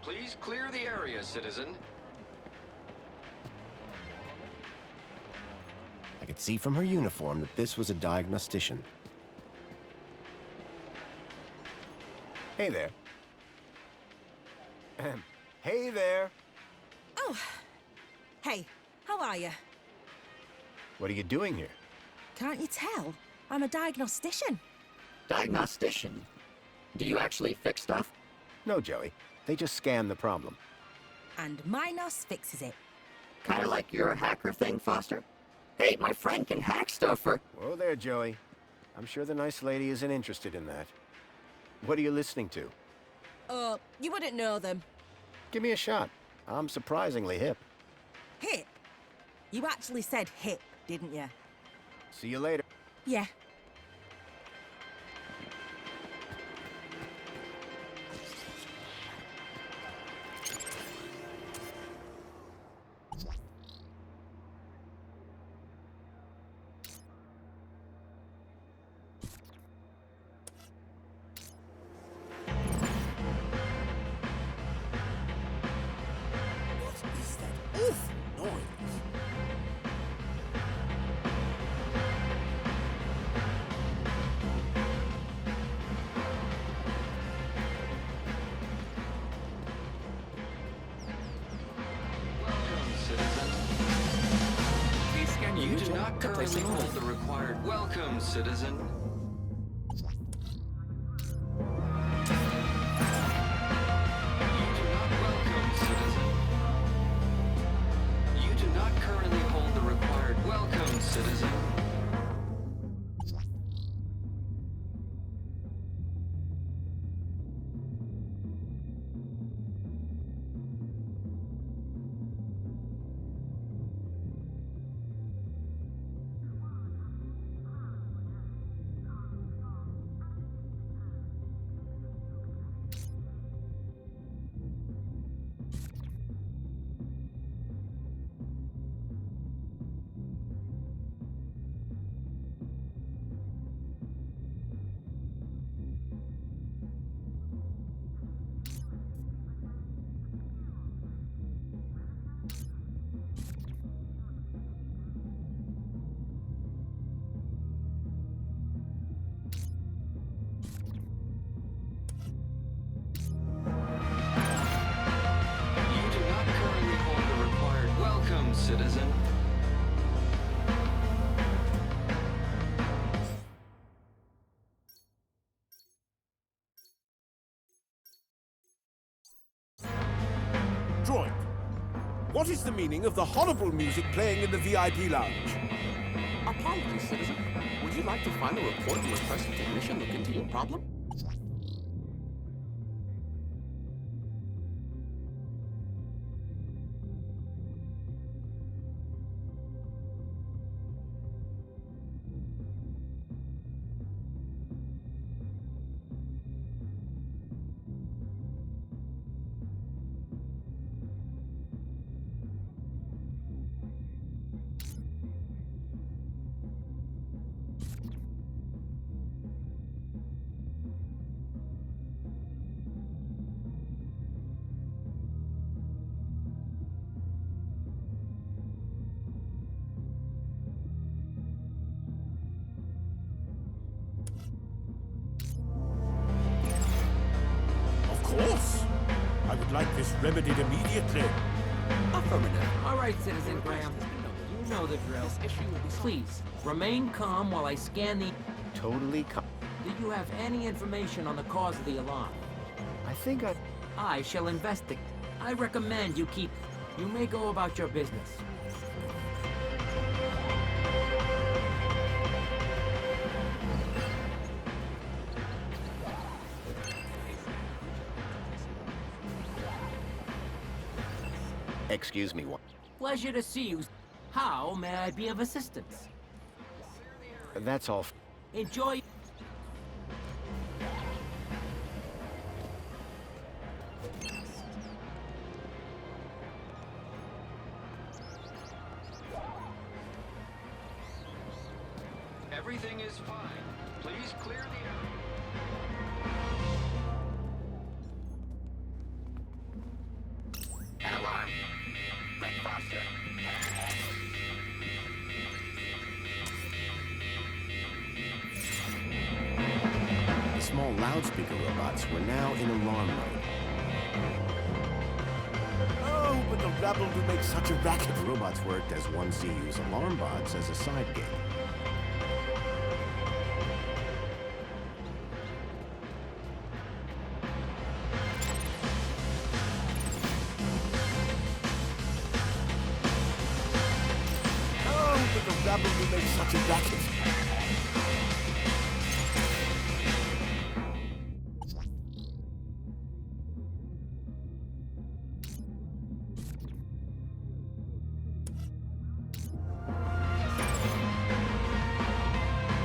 Please clear the area, citizen. I could see from her uniform that this was a diagnostician. Hey there. Hey there. Oh. Hey, how are you? What are you doing here? Can't you tell? I'm a diagnostician. Diagnostician? Do you actually fix stuff? No, Joey. They just scan the problem. And Minos fixes it. Kinda like your hacker thing, Foster? Hey, my friend can hack stuff for... Whoa there, Joey. I'm sure the nice lady isn't interested in that. What are you listening to? Oh, you wouldn't know them. Give me a shot. I'm surprisingly hip. Hip? You actually said hip, didn't you? See you later. Yeah. You do not currently hold the required welcome, citizen. You do not currently hold the required welcome, citizen. Citizen. Droid, what is the meaning of the horrible music playing in the VIP lounge? Apologies, citizen. Would you like to file a report and request a technician look into your problem? I would like this remedied immediately. Affirmative. All right, Citizen Graham. You know the drill. Please, remain calm while I scan the... Totally calm. Do you have any information on the cause of the alarm? I think I shall investigate. I recommend you keep... You may go about your business. Excuse me, what? Pleasure to see you. How may I be of assistance? That's all. Enjoy. Everything is fine. Please clear the area. loudspeaker robots were now in alarm mode. Oh, but the rabble do make such a racket. The robots worked as one CU's alarm bots as a side gig. Oh, but the rabble do make such a racket.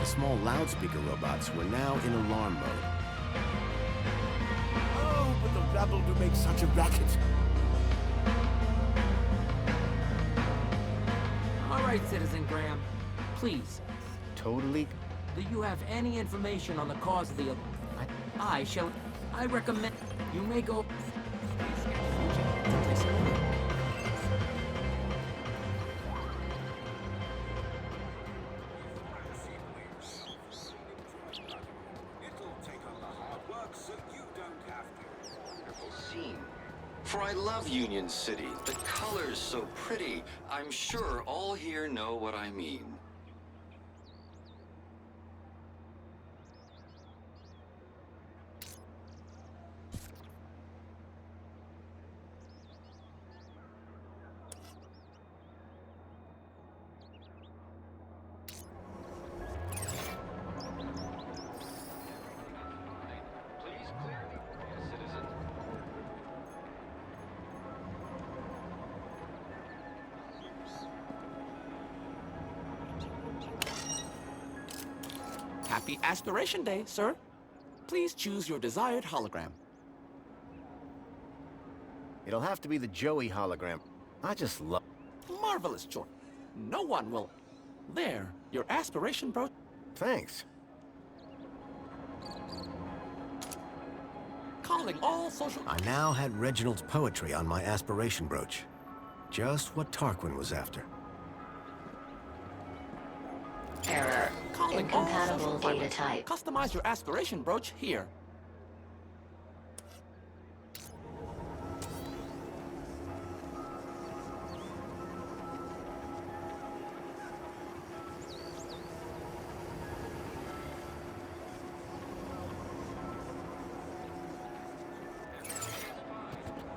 The small loudspeaker robots were now in alarm mode. Oh, but the rabble do make such a racket. All right, Citizen Graham. Please, Totally. do you have any information on the cause of the... I recommend you may go... Scene. For I love Union City. The colors so pretty. I'm sure all here know what I mean. Please clear the area, citizen. Happy Aspiration Day, sir. Please choose your desired hologram. It'll have to be the Joey hologram. I just love... Marvelous choice. No one will... There, your aspiration brooch. Thanks. Calling all social... I now had Reginald's poetry on my aspiration brooch. Just what Tarquin was after. Error. Calling all Incompatible social data finance. type. Customize your aspiration brooch here.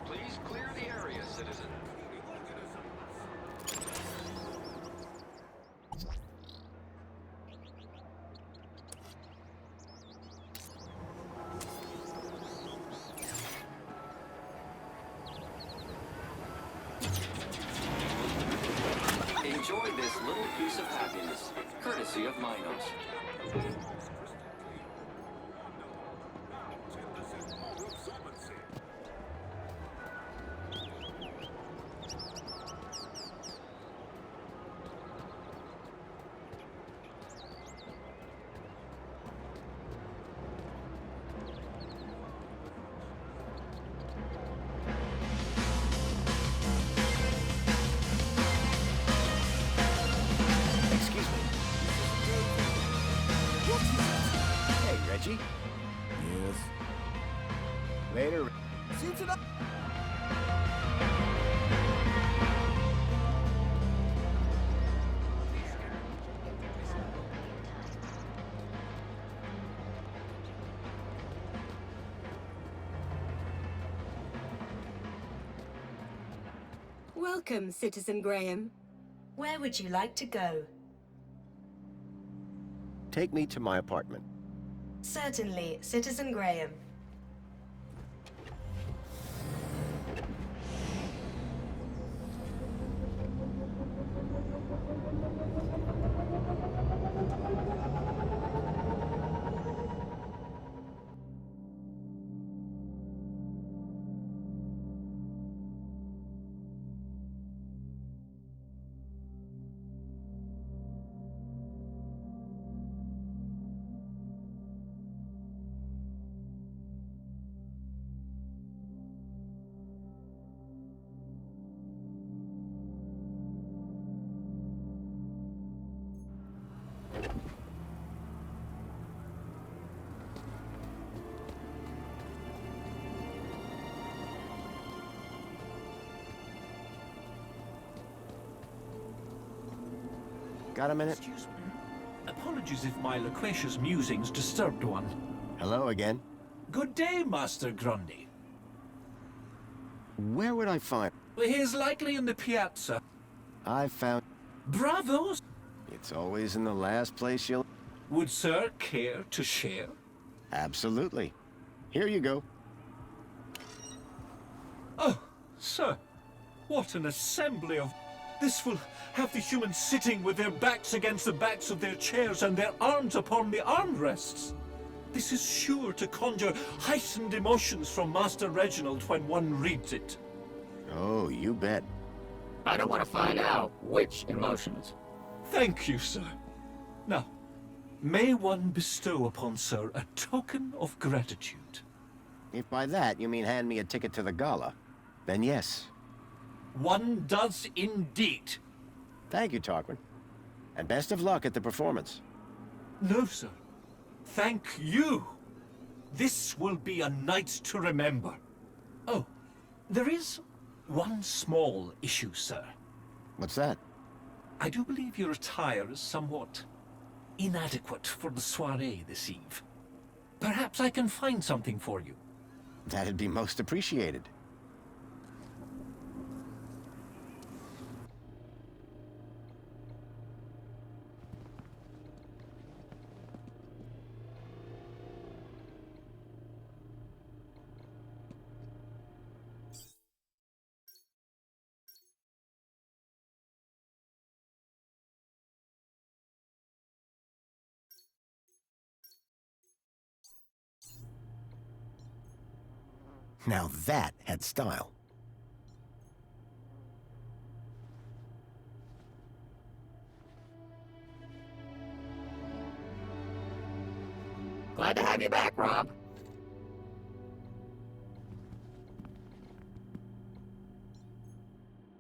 Please clear the area, citizen. Enjoy this little piece of happiness, courtesy of Minos. Excuse me. Hey, Reggie. Yes. Later. Seems enough. Welcome, Citizen Graham. Where would you like to go? Take me to my apartment. Certainly, Citizen Graham. Got a minute? Excuse me. Apologies if my loquacious musings disturbed one. Hello again. Good day, Master Grundy. Where would I find... He is likely in the piazza. I found... Bravo! It's always in the last place you'll... Would Sir care to share? Absolutely. Here you go. Oh, sir, what an assembly of... This will have the humans sitting with their backs against the backs of their chairs and their arms upon the armrests. This is sure to conjure heightened emotions from Master Reginald when one reads it. Oh, you bet. I don't want to find out which emotions. Thank you, sir. Now, may one bestow upon Sir a token of gratitude? If by that you mean hand me a ticket to the Gala, then yes. One does indeed. Thank you, Tarquin. And best of luck at the performance. No, sir. Thank you. This will be a night to remember. Oh, there is one small issue, sir. What's that? I do believe your attire is somewhat inadequate for the soiree this eve. Perhaps I can find something for you. That'd be most appreciated. Now that had style. Glad to have you back, Rob.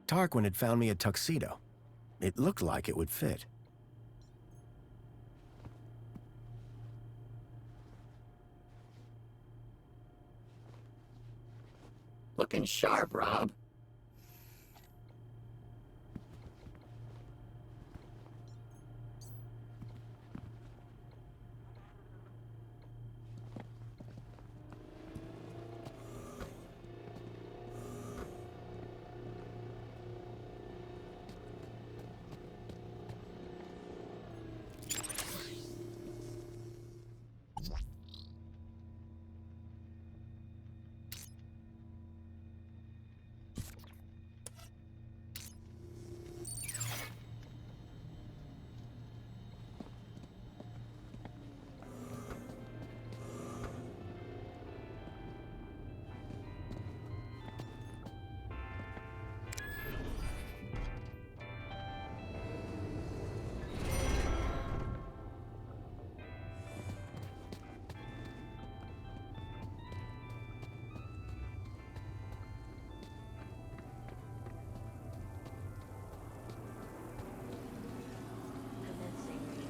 Tarquin had found me a tuxedo. It looked like it would fit. Looking sharp, Rob.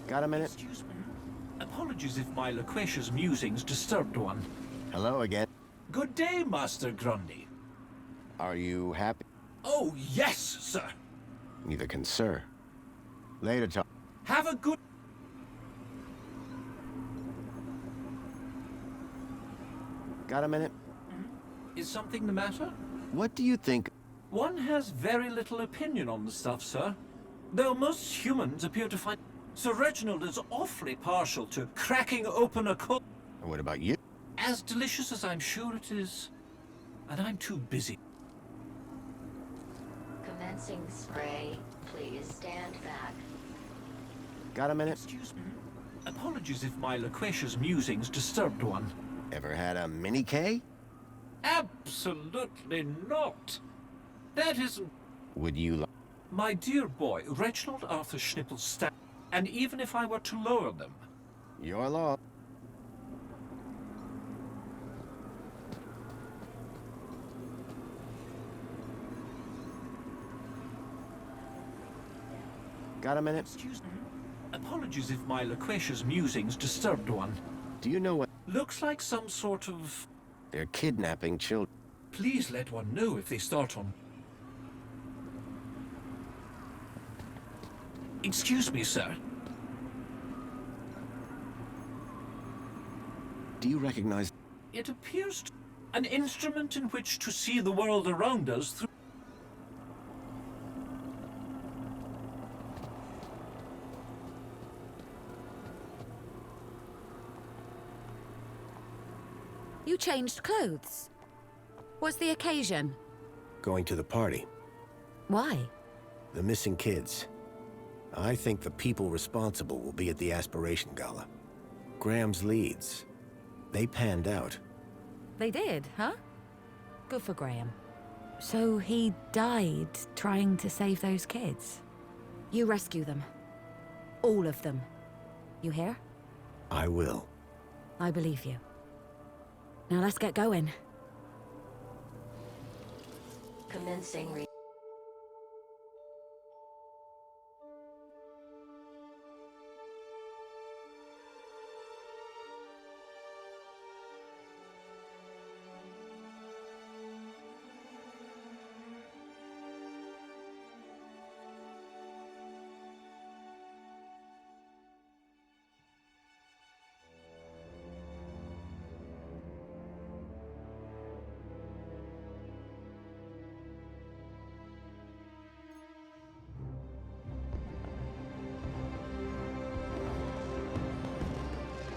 Got a minute? Excuse me. Apologies if my loquacious musings disturbed one. Hello again. Good day, Master Grundy. Are you happy? Oh, yes, sir. Neither can Sir. Later, Tarquin. Have a good... Got a minute? Is something the matter? What do you think? One has very little opinion on the stuff, sir. Though most humans appear to find... Sir Reginald is awfully partial to cracking open a cold... And what about you? As delicious as I'm sure it is. And I'm too busy. Commencing spray. Please stand back. Got a minute? Excuse me. Apologies if my loquacious musings disturbed one. Ever had a mini K? Absolutely not. That isn't... Would you like... My dear boy, Reginald Arthur Schnippel stand... And even if I were to lower them... Your law. Got a minute? Excuse me. Apologies if my loquacious musings disturbed one. Do you know what... Looks like some sort of... They're kidnapping children. Please let one know if they start on... Excuse me, sir. Do you recognize... It appears an instrument in which to see the world around us through... You changed clothes. What's the occasion? Going to the party. Why? The missing kids. I think the people responsible will be at the Aspiration Gala. Graham's leads. They panned out. They did, huh? Good for Graham. So he died trying to save those kids. You rescue them. All of them. You hear? I will. I believe you. Now let's get going. Commencing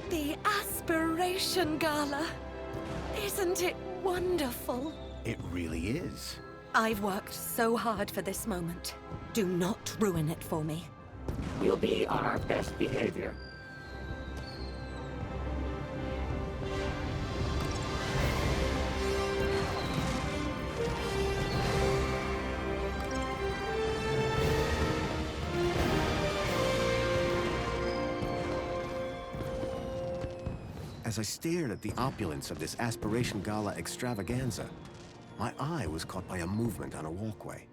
The Aspiration Gala. Isn't it wonderful? It really is. I've worked so hard for this moment. Do not ruin it for me. We'll be on our best behavior. As I stared at the opulence of this Aspiration Gala extravaganza, my eye was caught by a movement on a walkway.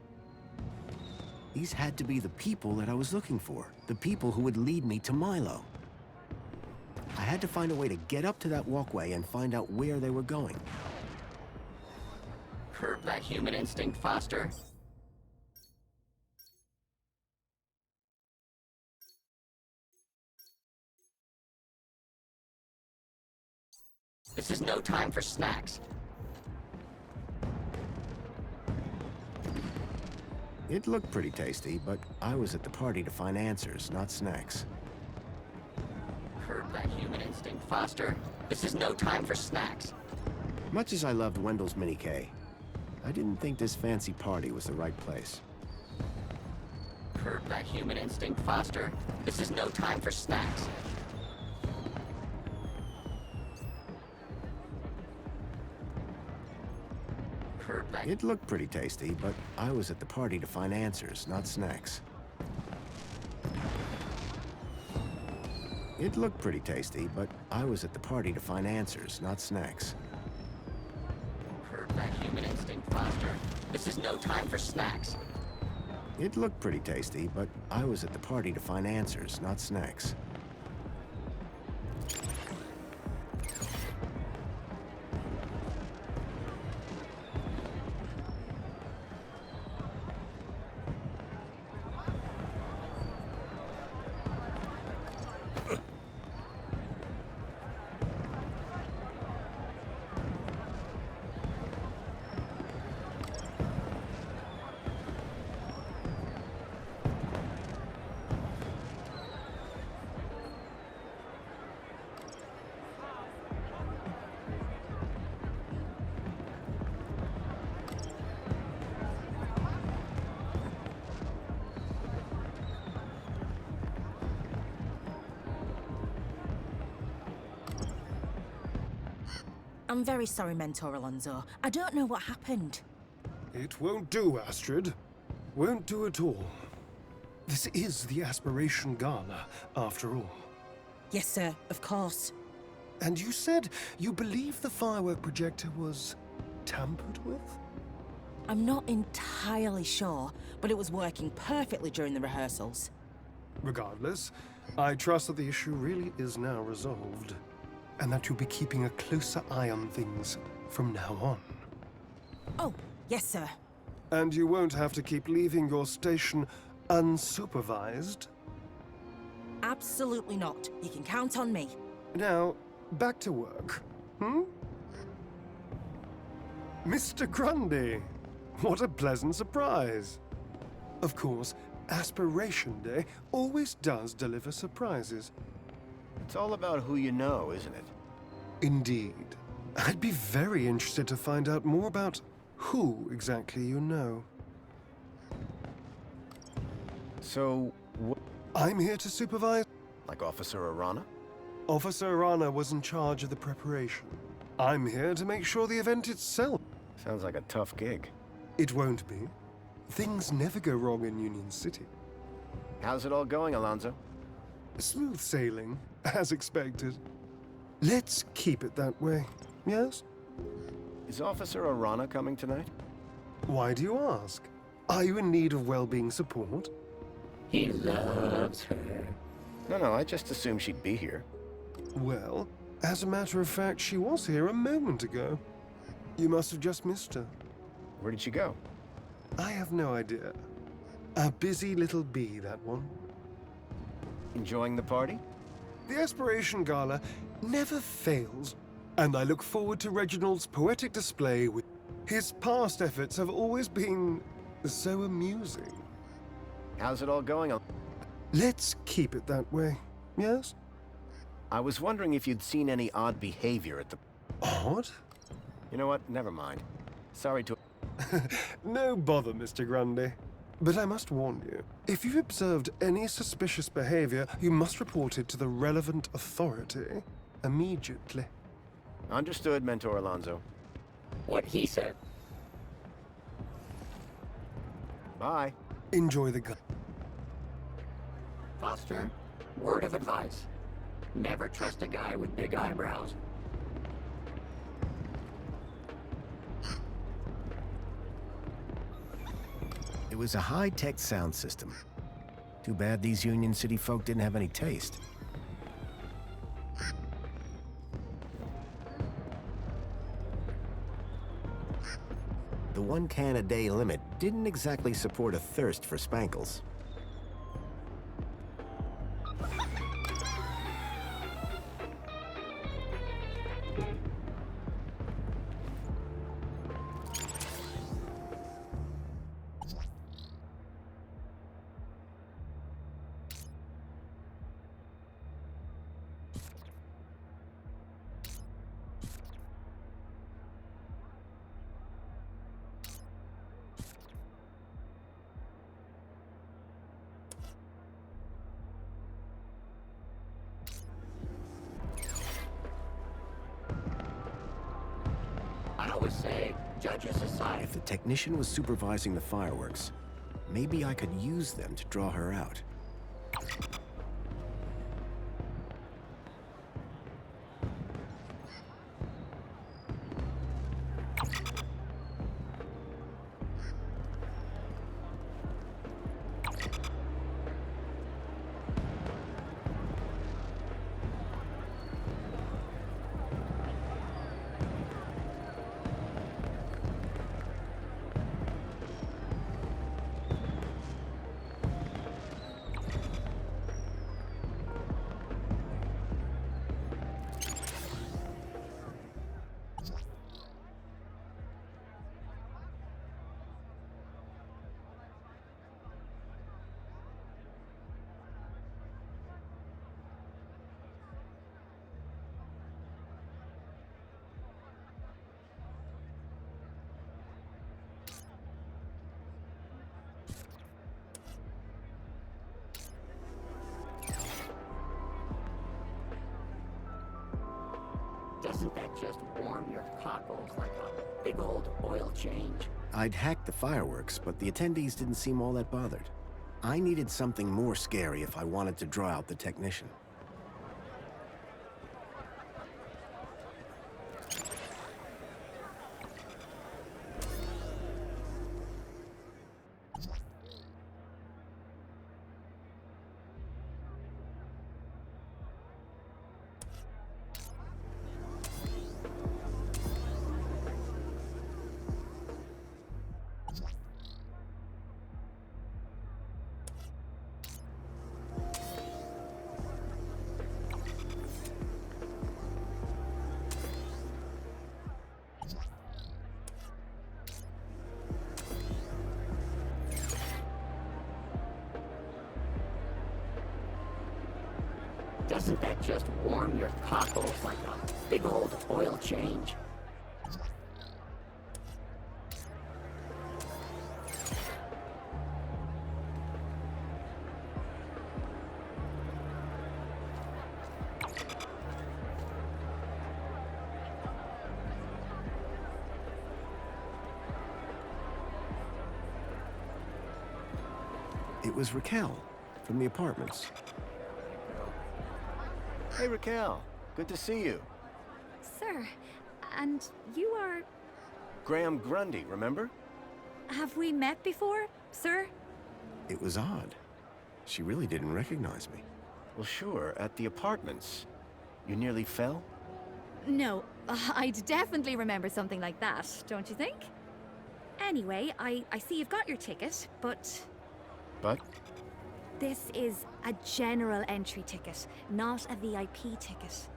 These had to be the people that I was looking for, the people who would lead me to Milo. I had to find a way to get up to that walkway and find out where they were going. Curb that human instinct, Foster. This is no time for snacks. It looked pretty tasty, but I was at the party to find answers, not snacks. Curb that human instinct, Foster. This is no time for snacks. Much as I loved Wendell's Mini K, I didn't think this fancy party was the right place. Curb that human instinct, Foster. This is no time for snacks. Curb that... It looked pretty tasty, but I was at the party to find answers, not snacks. It looked pretty tasty, but I was at the party to find answers, not snacks. Curb that human instinct, Foster. This is no time for snacks. It looked pretty tasty, but I was at the party to find answers, not snacks. I'm very sorry, Mentor Alonso. I don't know what happened. It won't do, Astrid. Won't do at all. This is the Aspiration Gala, after all. Yes, sir, of course. And you said you believe the firework projector was tampered with? I'm not entirely sure, but it was working perfectly during the rehearsals. Regardless, I trust that the issue really is now resolved, and that you'll be keeping a closer eye on things from now on. Oh, yes, sir. And you won't have to keep leaving your station unsupervised Absolutely not. You can count on me. Now, back to work. Mr. Grundy, what a pleasant surprise. Of course, Aspiration Day always does deliver surprises. It's all about who you know, isn't it? Indeed. I'd be very interested to find out more about who exactly you know. So, I'm here to supervise. like Officer Arana? Officer Arana was in charge of the preparation. I'm here to make sure the event itself. Sounds like a tough gig. It won't be. Things never go wrong in Union City. How's it all going, Alonzo? Smooth sailing, as expected. Let's keep it that way, yes? Is Officer Arana coming tonight? Why do you ask? Are you in need of well-being support? He loves her. No, I just assumed she'd be here. Well, as a matter of fact, she was here a moment ago. You must have just missed her. Where did she go? I have no idea. A busy little bee, that one. Enjoying the party? The Aspiration Gala never fails, and I look forward to Reginald's poetic display with... His past efforts have always been so amusing. How's it all going? Let's keep it that way, yes? I was wondering if you'd seen any odd behavior at the... Odd? You know what? Never mind. Sorry to... No bother, Mr. Grundy. But I must warn you, if you've observed any suspicious behavior, you must report it to the relevant authority immediately. Understood, Mentor Alonzo. What he said. Bye. Enjoy the Foster, word of advice. Never trust a guy with big eyebrows. It was a high-tech sound system. Too bad these Union City folk didn't have any taste. The 1 can a day limit didn't exactly support a thirst for spankles. I always say, judges aside. If the technician was supervising the fireworks, maybe I could use them to draw her out. Doesn't that just warm your cockles like a big old oil change? I'd hacked the fireworks, but the attendees didn't seem all that bothered. I needed something more scary if I wanted to draw out the technician. Doesn't that just warm your cockles like a big old oil change? It was Raquel from the apartments. Hey, Raquel. Good to see you. Sir, and you are... Graham Grundy, remember? Have we met before, sir? It was odd. She really didn't recognize me. Well, sure, at the apartments. You nearly fell? No, I'd definitely remember something like that, don't you think? Anyway, I see you've got your ticket, but... But? This is a general entry ticket, not a VIP ticket.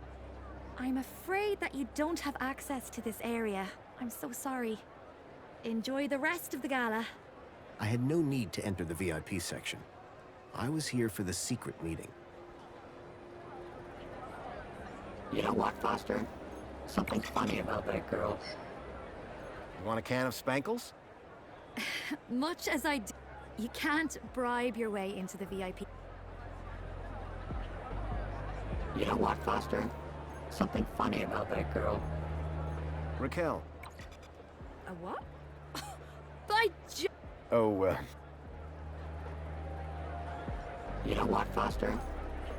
I'm afraid that you don't have access to this area. I'm so sorry. Enjoy the rest of the gala. I had no need to enter the VIP section. I was here for the secret meeting. You know what, Foster? Something funny about that girl. You want a can of Spankles? Much as I do, you can't bribe your way into the VIP. You know what, Foster? Something funny about that girl. Raquel. A what? By J... Oh, You know what, Foster?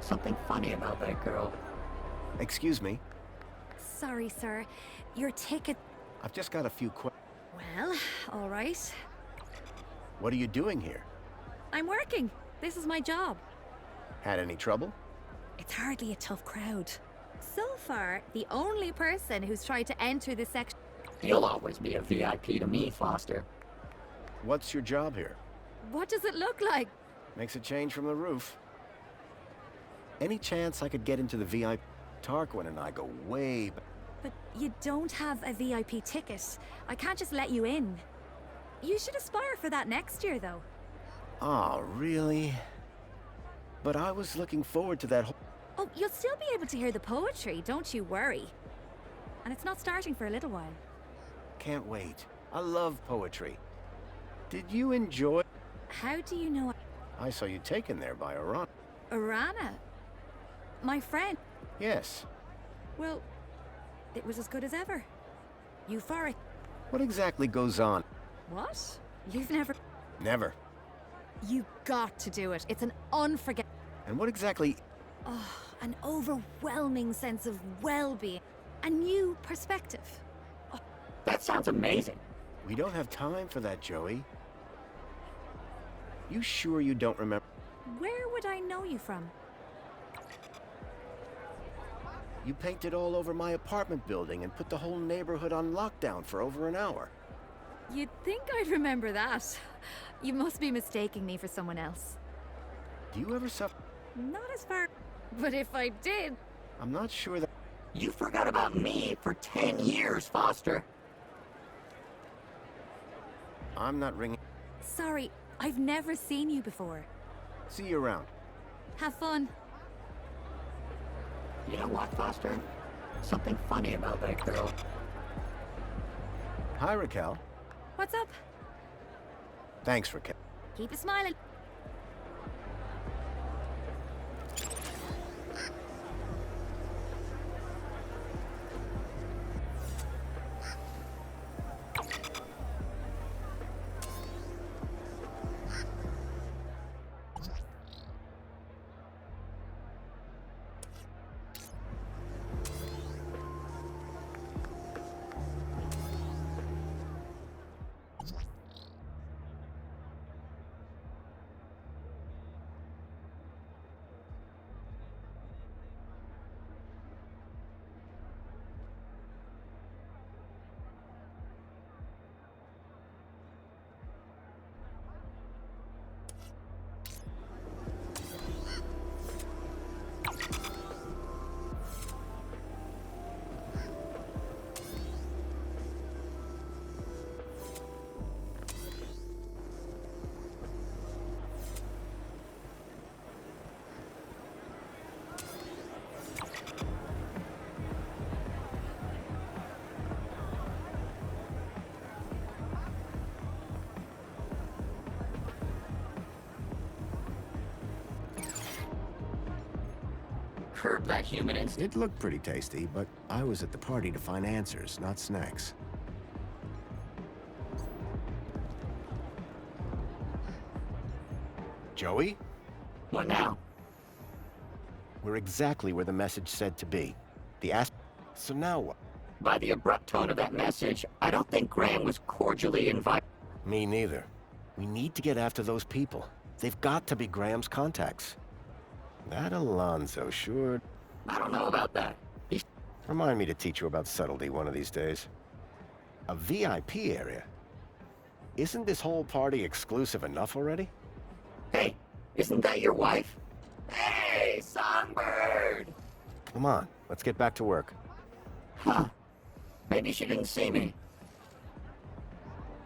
Something funny about that girl. Excuse me. Sorry, sir. Your ticket... I've just got a few Well, all right. What are you doing here? I'm working. This is my job. Had any trouble? It's hardly a tough crowd. So far, the only person who's tried to enter this section... You'll always be a VIP to me, Foster. What's your job here? What does it look like? Makes a change from the roof. Any chance I could get into the VIP? Tarquin and I go way back. But you don't have a VIP ticket. I can't just let you in. You should aspire for that next year, though. Oh, really? But I was looking forward to that whole... Oh, you'll still be able to hear the poetry, don't you worry. And it's not starting for a little while. Can't wait. I love poetry. Did you enjoy... How do you know... I saw you taken there by Iran. Arana? My friend? Yes. Well, it was as good as ever. Euphoric. What exactly goes on? What? You've never... Never. You got to do it. It's an unforgettable... And what exactly... Oh, an overwhelming sense of well-being. A new perspective. Oh. That sounds amazing. We don't have time for that, Joey. You sure you don't remember? Where would I know you from? You painted all over my apartment building and put the whole neighborhood on lockdown for over an hour. You'd think I'd remember that. You must be mistaking me for someone else. Do you ever suffer? Not as far... But if I did... I'm not sure that... You forgot about me for 10 years, Foster. I'm not ringing... Sorry, I've never seen you before. See you around. Have fun. You know what, Foster? Something funny about that girl. Hi, Raquel. What's up? Thanks, Raquel. Keep it smiling. Curb that human instinct. It looked pretty tasty, but I was at the party to find answers, not snacks. Joey? What now? We're exactly where the message said to be. So now what? By the abrupt tone of that message, I don't think Graham was cordially invited. Me neither. We need to get after those people. They've got to be Graham's contacts. That Alonzo sure... I don't know about that. Remind me to teach you about subtlety one of these days. A VIP area? Isn't this whole party exclusive enough already? Hey, isn't that your wife? Hey, Songbird! Come on, let's get back to work. Huh. Maybe she didn't see me.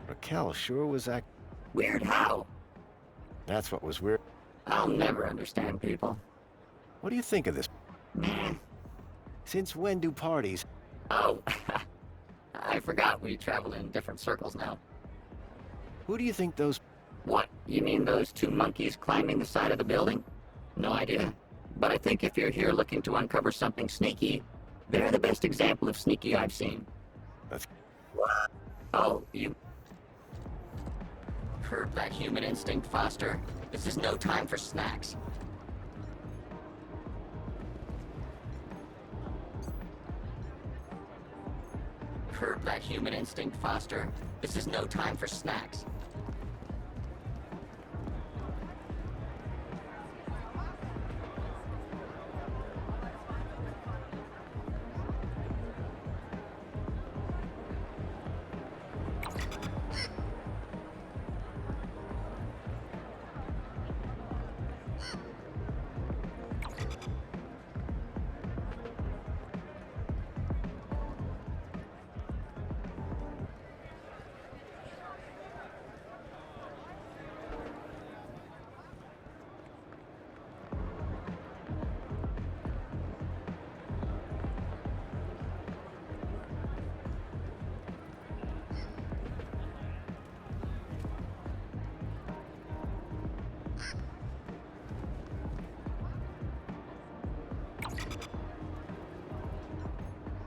Raquel sure was Weird how? That's what was weird. I'll never understand people. What do you think of this? Man. Since when do parties... Oh, I forgot we travel in different circles now. Who do you think those... What, you mean those two monkeys climbing the side of the building? No idea. But I think if you're here looking to uncover something sneaky, they're the best example of sneaky I've seen. That's... Oh, you... Curb that human instinct, Foster. This is no time for snacks. Curb that human instinct, Foster. This is no time for snacks.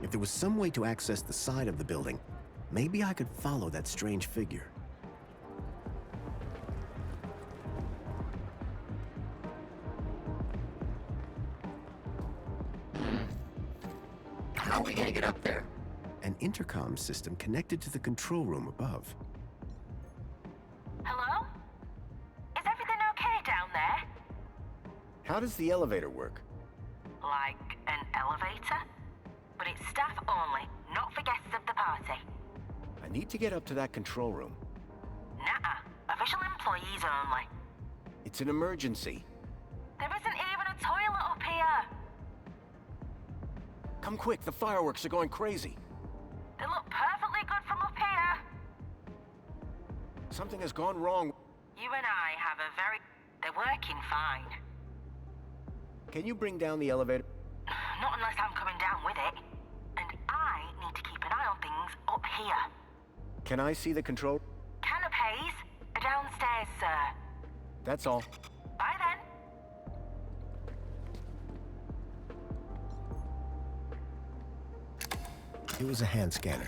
If there was some way to access the side of the building, maybe I could follow that strange figure. How are we gonna get up there? An intercom system connected to the control room above. Hello? Is everything okay down there? How does the elevator work? Like an elevator? But it's staff only, not for guests of the party. I need to get up to that control room. Nuh-uh. Official employees only. It's an emergency. There isn't even a toilet up here. Come quick, the fireworks are going crazy. They look perfectly good from up here. Something has gone wrong. You and I have a very... They're working fine. Can you bring down the elevator? Not unless I'm coming down with it. And I need to keep an eye on things up here. Can I see the control? Canopies are downstairs, sir. That's all. Bye then. It was a hand scanner.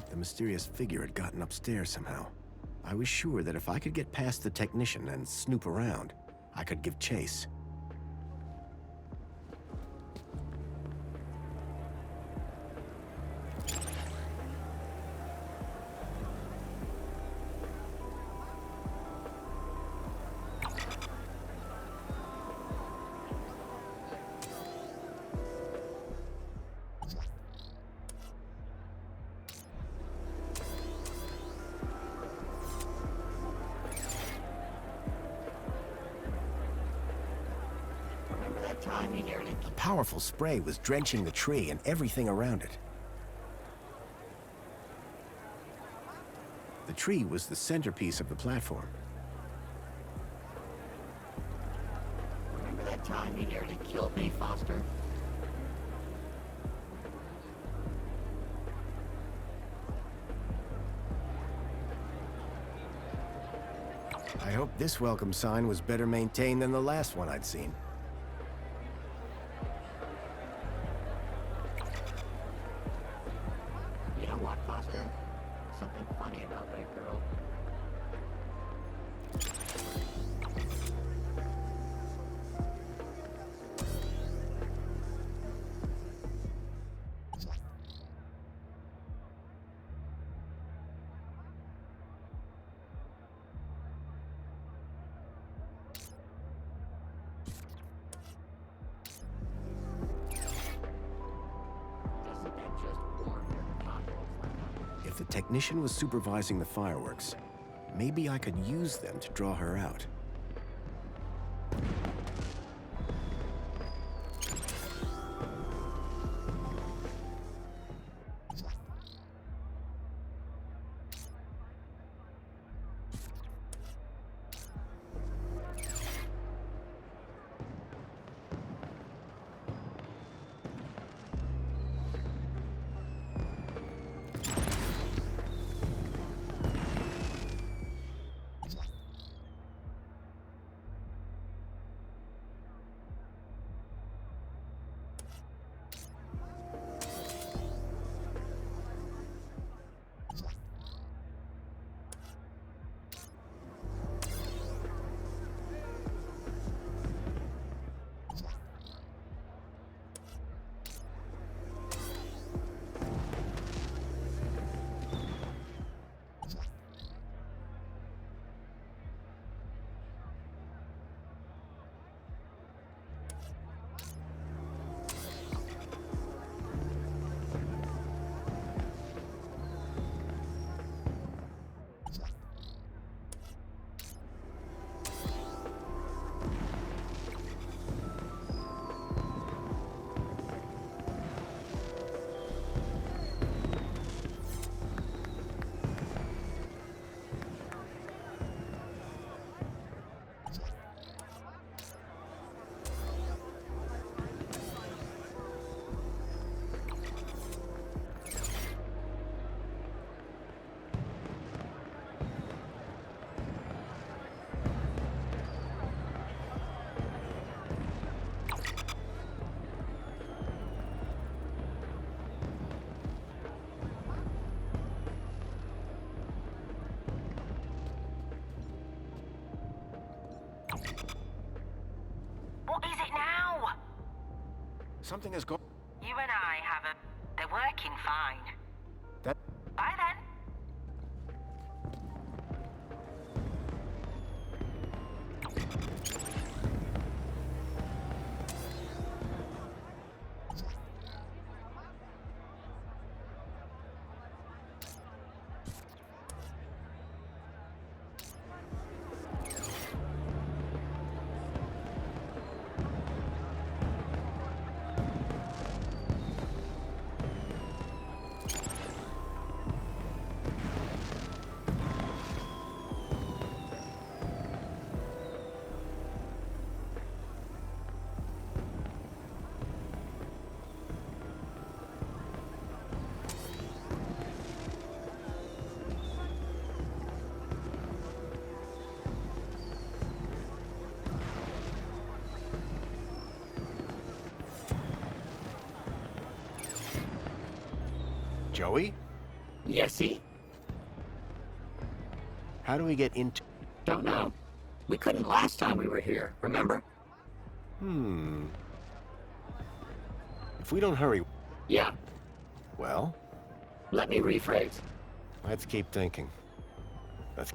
The mysterious figure had gotten upstairs somehow. I was sure that if I could get past the technician and snoop around, I could give chase. A powerful spray was drenching the tree and everything around it. The The tree was the centerpiece of the platform. Remember that time you nearly killed me, Foster? I hope this welcome sign was better maintained than the last one I'd seen. You know what, Foster? Something funny about that girl. Doesn't that just warm your cockles like If the technician was supervising the fireworks, maybe I could use them to draw her out. What is it now? Something has gone... You and I have a... They're working fine. That... Bye then. Joey? Yesy? How do we get into... Don't know. We couldn't last time we were here, remember? If we don't hurry... Yeah. Well, Let me rephrase. let's keep thinking. Let's...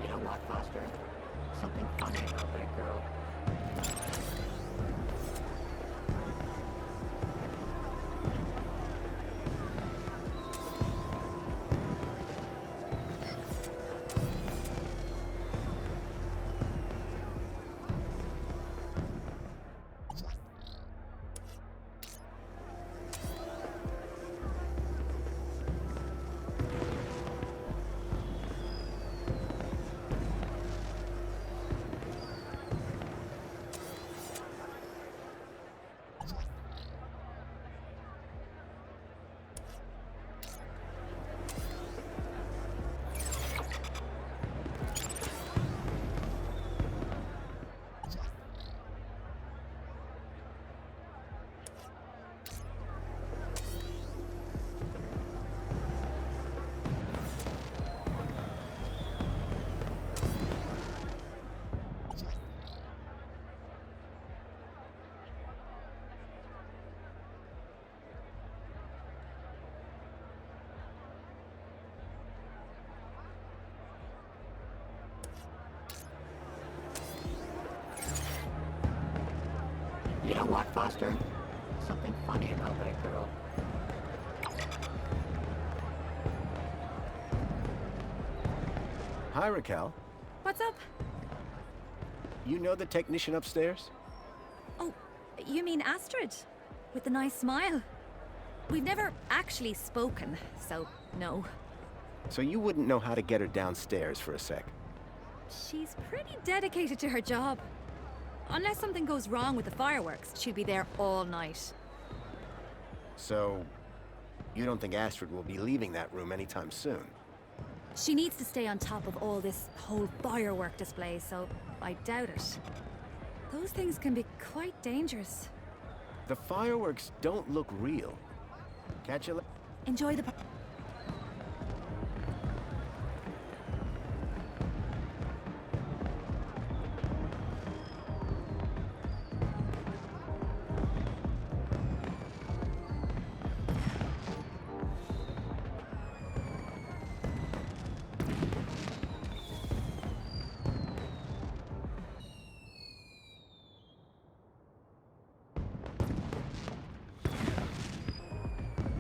You know what, Foster? Something funny know what, Foster? Something funny about that girl. Hi, Raquel. What's up? You know the technician upstairs? Oh, you mean Astrid? With the nice smile? We've never actually spoken, so no. So you wouldn't know how to get her downstairs for a sec? She's pretty dedicated to her job. Unless something goes wrong with the fireworks, she'd be there all night. So, you don't think Astrid will be leaving that room anytime soon? She needs to stay on top of all this whole firework display, so I doubt it. Those things can be quite dangerous. The fireworks don't look real. Catch you later. Enjoy the...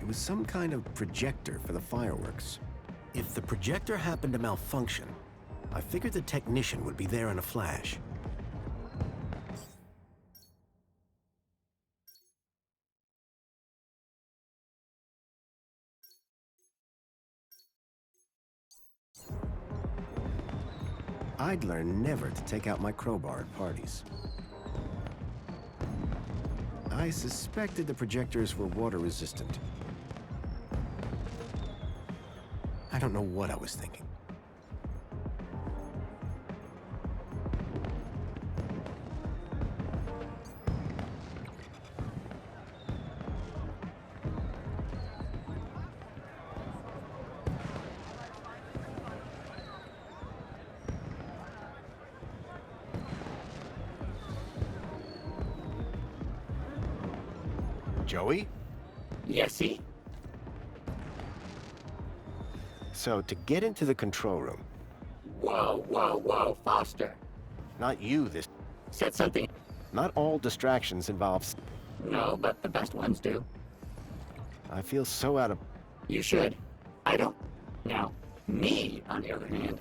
It was some kind of projector for the fireworks. If the projector happened to malfunction, I figured the technician would be there in a flash. I'd learned never to take out my crowbar at parties. I suspected the projectors were water resistant. I don't know what I was thinking. Joey? Yesy? So, to get into the control room... Whoa, whoa, whoa, Foster. Not you, this... Said something. Not all distractions involve... No, but the best ones do. I feel so out of... You should. I don't. Now, me, on the other hand...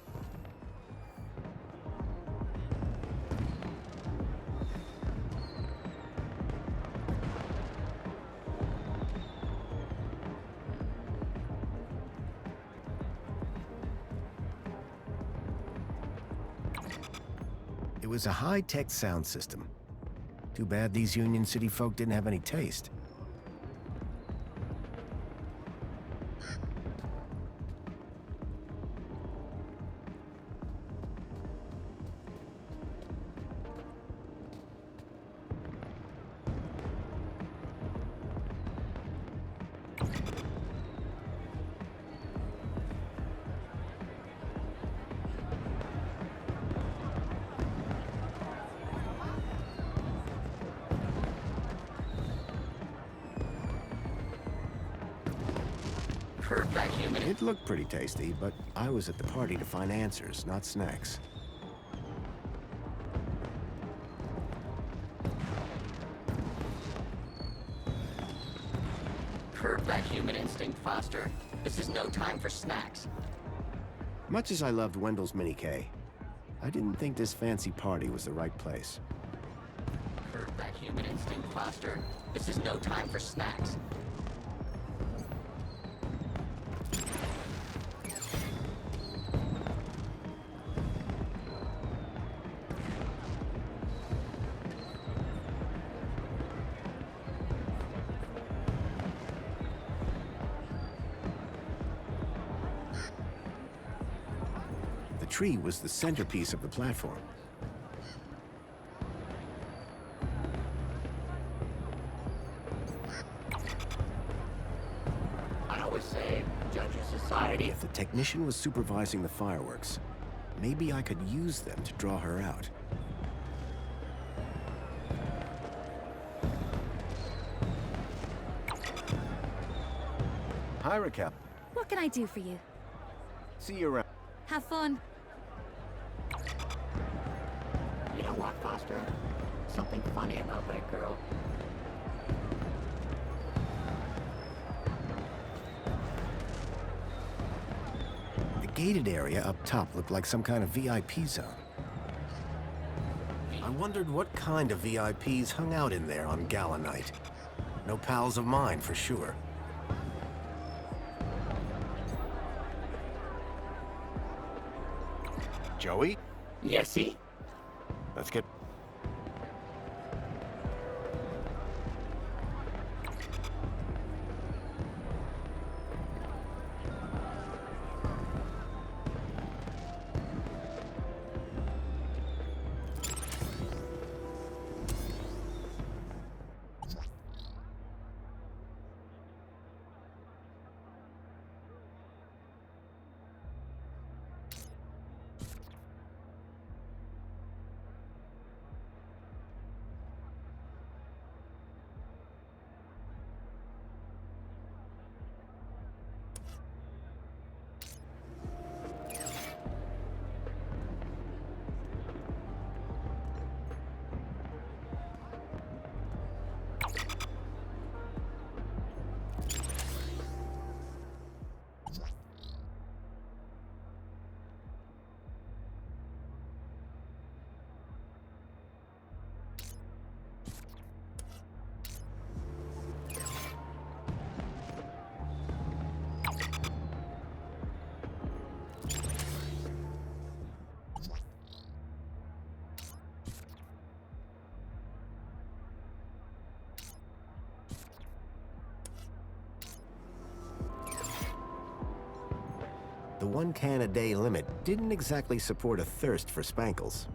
It was a high-tech sound system. Too bad these Union City folk didn't have any taste. It looked pretty tasty, but I was at the party to find answers, not snacks. Curb that human instinct, Foster. This is no time for snacks. Much as I loved Wendell's Mini K, I didn't think this fancy party was the right place. Curb that human instinct, Foster. This is no time for snacks. The tree was the centerpiece of the platform. I always say, judge a society. If the technician was supervising the fireworks, maybe I could use them to draw her out. Hi, Raquel. What can I do for you? See you around. Have fun. You know what, Foster? Something funny about that girl. gated area up top looked like some kind of VIP zone. I wondered what kind of VIPs hung out in there on Gala night. No pals of mine, for sure. Joey? Yesy? Let's get... The 1 can a day limit didn't exactly support a thirst for spankles.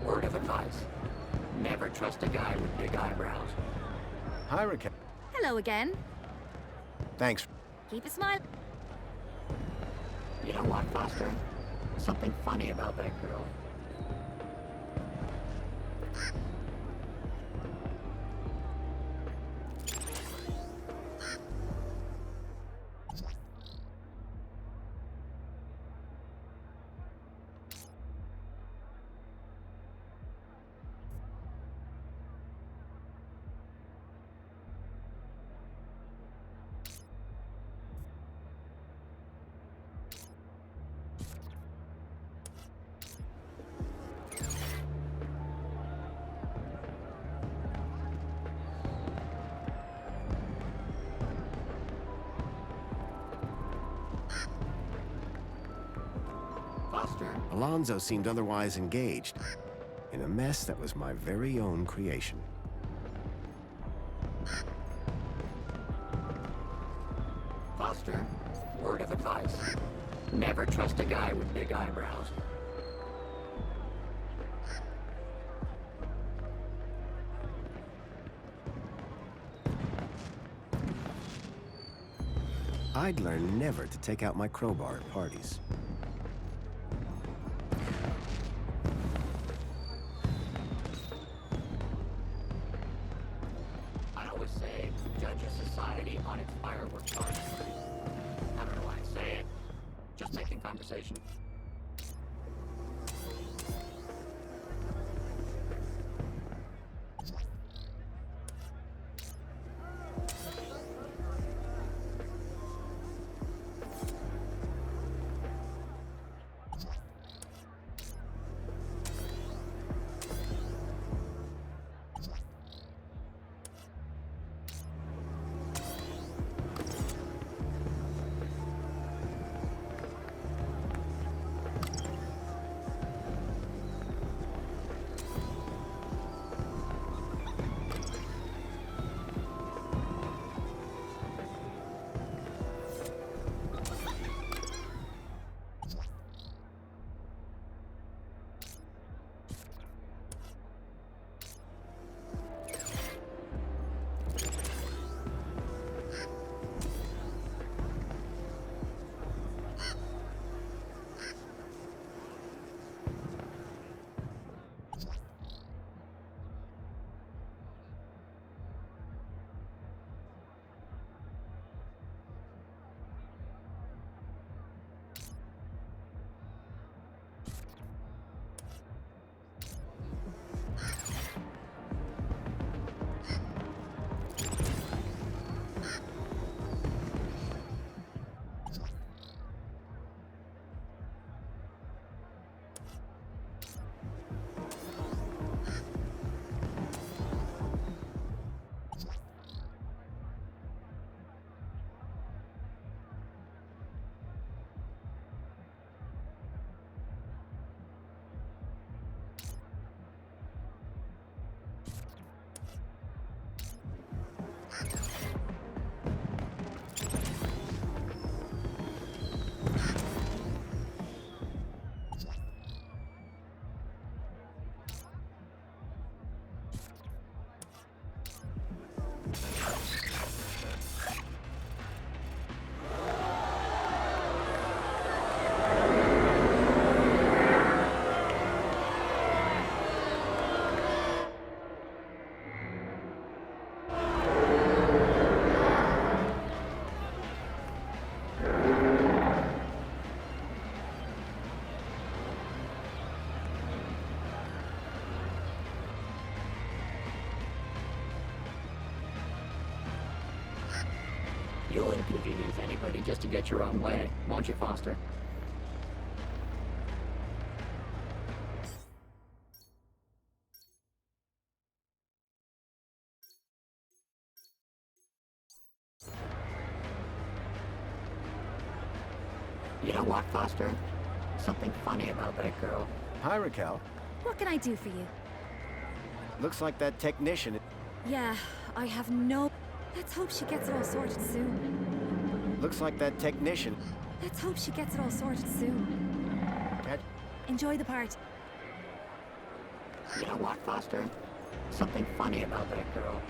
Word of advice. Never trust a guy with big eyebrows. Hi, Raquel. Hello again. Thanks. Keep a smile. You know what, Foster? Something funny about that girl. Alonzo seemed otherwise engaged in a mess that was my very own creation. Foster, word of advice. Never trust a guy with big eyebrows. I'd learned never to take out my crowbar at parties. I always say, judge a society on its fireworks party. I don't know why I say it. Just making conversation. You'll inconvenience anybody just to get your own way, won't you, Foster? You know what, Foster? Something funny about that girl. Hi, Raquel. What can I do for you? Looks like that technician... Yeah, I have no... Let's hope she gets it all sorted soon. Looks like that technician... Let's hope she gets it all sorted soon. Enjoy the party. You know what, Foster? Something funny about that girl.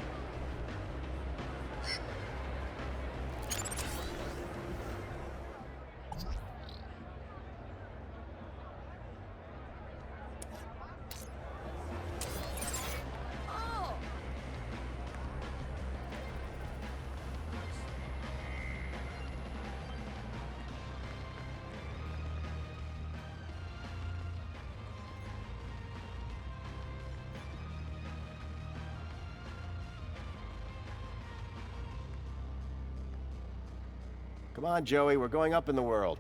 Come on, Joey, we're going up in the world.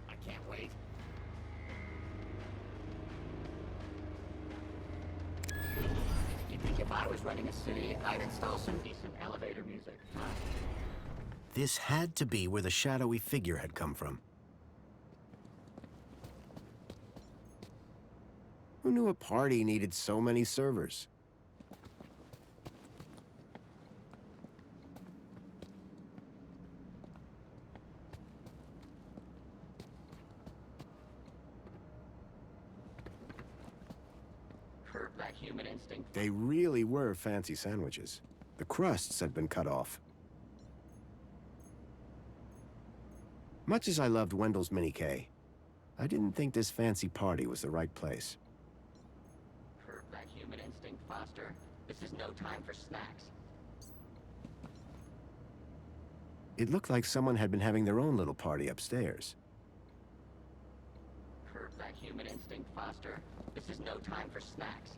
I can't wait. You think if I was running a city, I'd install some decent elevator music, huh? This had to be where the shadowy figure had come from. Who knew a party needed so many servers? Curb that human instinct. They really were fancy sandwiches. The crusts had been cut off. Much as I loved Wendell's Mini K, I didn't think this fancy party was the right place. Curb that human instinct, Foster. This is no time for snacks. It looked like someone had been having their own little party upstairs. Curb that human instinct, Foster. This is no time for snacks.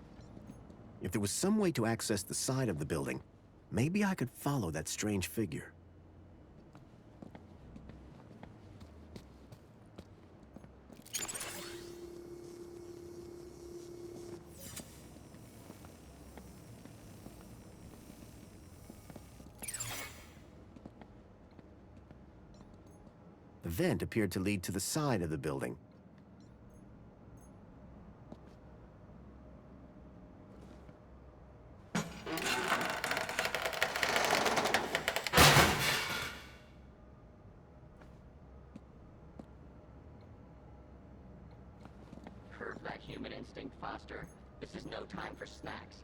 If there was some way to access the side of the building, maybe I could follow that strange figure. The vent appeared to lead to the side of the building. Curb that human instinct, Foster. This is no time for snacks.